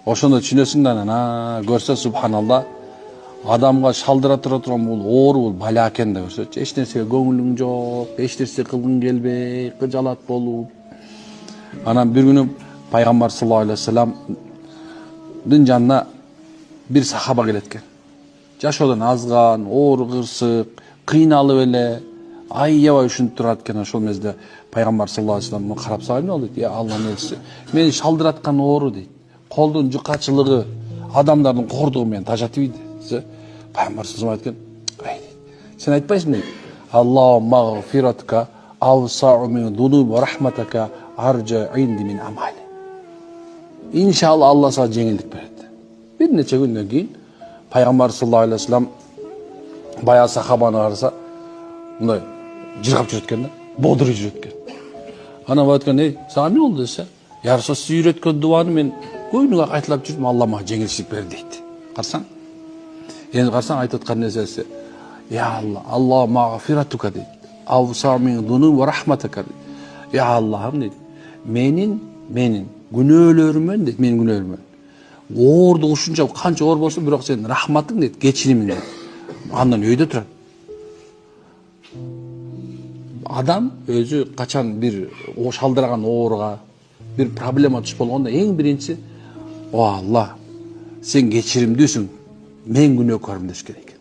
Ошондо түшүнөсүң да анан көрсө субханалла адамга шалдыра турган бул оору бул бала экен да көрсөчү. Эч нерсеге көңүлүң жок, эч нерсе кылгың келбей, кыжалат болуп. Анан бир күнү пайгамбар саллаллаху алейхи вассаламдын жанына бир сахаба келет экен. Жашоодон азган, оору кырсык, кыйналып эле, аябай ушинтип турат экен. Ошол мезде пайгамбар саллаллаху алейхи вассалам карап салып эмне болду дейт. Алланын элчиси, мени шалдыраткан оору дейт. Колдун жукачылыгы, адамдардын кордугу мени тажатып ийди. Пайгамбар саллаллаху алейхи вассалам айткан, сен айтпайсың дейт. Аллахумма гфиратка авсау мин дунуб ва рахматака аржа инди мин амали. Иншалла Алла сага жеңилдик берет. Бир нече күндөн кийин пайгамбар саллаллаху алейхи вассалам баягы сахабаны караса мындай жыргап жүрөт экен да, бодуруп жүрөт экен. Анан айткан, эй, сага эмне болду десе, я Расул сиз үйрөткөн дуаны мен көйнүгө кайталап жүрдүм, Алла мага жеңилчилик берди дейт. Карасаң. Енді қарсаң айтып отқан нәрсесі, я Алла, Алла мағфиратука дейді, авса мин дуну ва рахматака дейді. Я Аллахым дейді, менің күнөөлөрүмөн дейді, менің күнөөлөрүмөн. Оордук ушунча канча оор болсо, бирок сен рахматың дейді, кечиримиң дейді. Андан өйдө турат. Адам өзү качан бир шалдыраган ооруга, бир проблема туш болгондо эң биринчи, о Алла, сен кечиримдүүсүң. Мен күнөөкөрмүн деш керек.